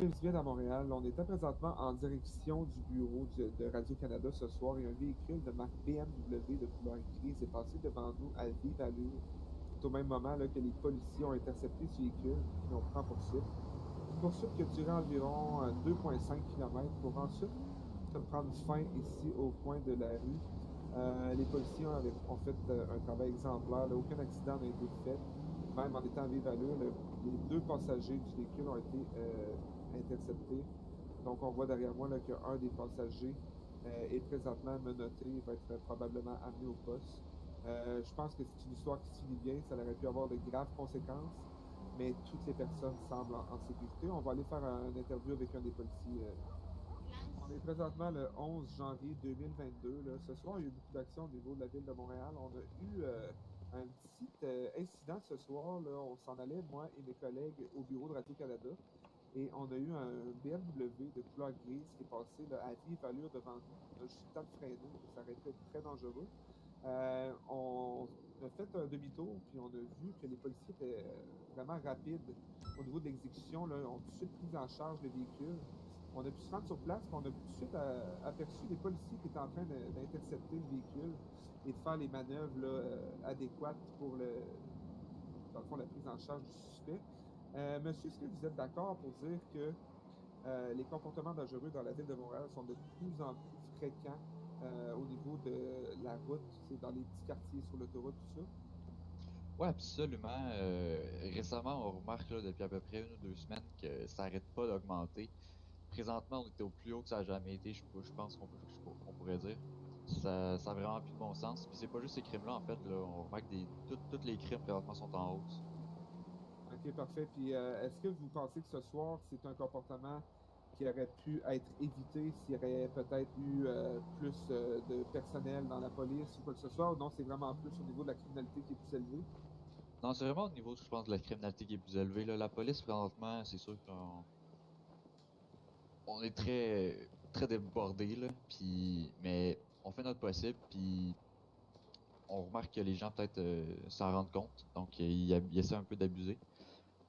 James Smith à Montréal. On était présentement en direction du bureau de Radio-Canada ce soir et un véhicule de marque BMW de couleur grise est passé devant nous à vive allure. C'est au même moment là, que les policiers ont intercepté ce véhicule et ont pris en poursuite. Une poursuite qui a duré environ 2,5 km pour ensuite prendre fin ici au coin de la rue. Les policiers ont fait un travail exemplaire. Là, aucun accident n'a été fait. Même en étant en vive allure, les deux passagers du véhicule ont été interceptés. Donc, on voit derrière moi là, qu'un des passagers est présentement menotté et va être probablement amené au poste. Je pense que c'est une histoire qui se finit bien. Ça aurait pu avoir de graves conséquences, mais toutes les personnes semblent en sécurité. On va aller faire une interview avec un des policiers. On est présentement le 11 janvier 2022. Là. Ce soir, il y a eu beaucoup d'actions au niveau de la ville de Montréal. On a eu un petit incident ce soir. Là. On s'en allait, moi et mes collègues, au bureau de Radio-Canada. Et on a eu un BMW de couleur grise qui est passé là, à vive allure devant nous. On a juste le temps de freiner. Ça aurait pu être très dangereux. On a fait un demi-tour, puis on a vu que les policiers étaient vraiment rapides au niveau de l'exécution. Là, ont tout de suite pris en charge le véhicule. On a pu se rendre sur place, puis on a tout de suite aperçu les policiers qui étaient en train d'intercepter le véhicule et de faire les manœuvres là, adéquates pour dans le fond, la prise en charge du suspect. Monsieur, est-ce que vous êtes d'accord pour dire que les comportements dangereux dans la ville de Montréal sont de plus en plus fréquents au niveau de la route, c'est dans les petits quartiers sur l'autoroute, tout ça? Ouais, absolument. Récemment, on remarque là, depuis à peu près 1 ou 2 semaines que ça arrête pas d'augmenter. Présentement, on était au plus haut que ça a jamais été, je pense qu'on pourrait dire. Ça a vraiment plus de bon sens. Puis c'est pas juste ces crimes-là, en fait, là, on remarque tous les crimes présentement sont en hausse. OK, parfait. Puis est-ce que vous pensez que ce soir, c'est un comportement qui aurait pu être évité s'il y aurait peut-être eu plus de personnel dans la police ou quoi que ce soit, ou non, c'est vraiment plus au niveau de la criminalité qui est plus élevée? Non, c'est vraiment au niveau, je pense, de la criminalité qui est plus élevée, là. La police, présentement, c'est sûr qu'on est très débordé, là. Puis, mais on fait notre possible, puis on remarque que les gens peut-être s'en rendent compte. Donc, ils essaient un peu d'abuser.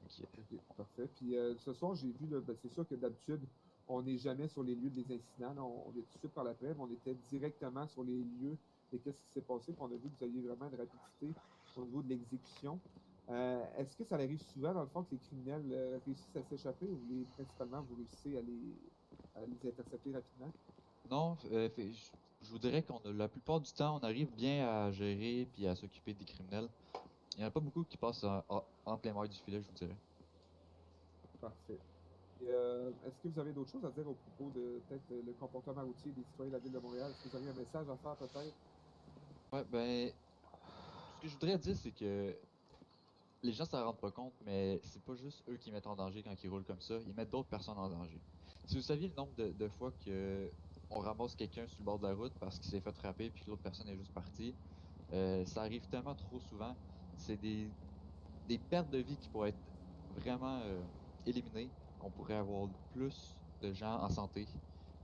Ok. OK, parfait. Puis ce soir, j'ai vu, là, ben, c'est sûr que d'habitude, on n'est jamais sur les lieux des incidents. Là, on est tout de suite par l'après, mais on était directement sur les lieux et qu'est-ce qui s'est passé. Puis on a vu que vous aviez vraiment une rapidité au niveau de l'exécution. Est-ce que ça arrive souvent, dans le fond, que les criminels réussissent à s'échapper ou principalement vous réussissez à les intercepter rapidement? Non, je vous dirais la plupart du temps, on arrive bien à gérer puis à s'occuper des criminels. Il y en a pas beaucoup qui passent en plein milieu du filet, je vous dirais. Parfait. Et, est-ce que vous avez d'autres choses à dire au propos de peut-être le comportement routier des citoyens de la ville de Montréal? Est-ce que vous avez un message à faire peut-être? Ouais, ben, ce que je voudrais dire, c'est que les gens s'en rendent pas compte, mais c'est pas juste eux qui mettent en danger quand ils roulent comme ça, ils mettent d'autres personnes en danger. Si vous saviez le nombre de fois que on ramasse quelqu'un sur le bord de la route parce qu'il s'est fait frapper puis que l'autre personne est juste partie, ça arrive tellement trop souvent. C'est des pertes de vie qui pourraient être vraiment éliminées, qu'on pourrait avoir plus de gens en santé.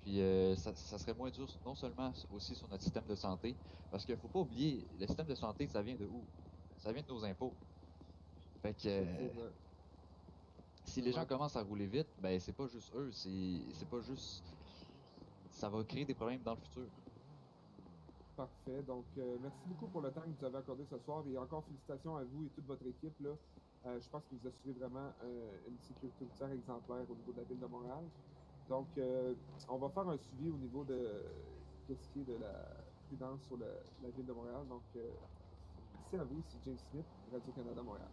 Puis ça serait moins dur non seulement aussi sur notre système de santé, parce qu'il faut pas oublier, le système de santé, ça vient de où? Ça vient de nos impôts. Fait que Effectivement. si les gens Vraiment commencent à rouler vite, ben c'est pas juste eux, c'est pas juste ça va créer des problèmes dans le futur. parfait. Donc, merci beaucoup pour le temps que vous avez accordé ce soir et encore félicitations à vous et toute votre équipe, là. Je pense que vous assurez vraiment une sécurité routière exemplaire au niveau de la ville de Montréal. Donc, on va faire un suivi au niveau de qu'est-ce qui est de la prudence sur la ville de Montréal. Donc, merci à vous, c'est James Smith, Radio-Canada Montréal.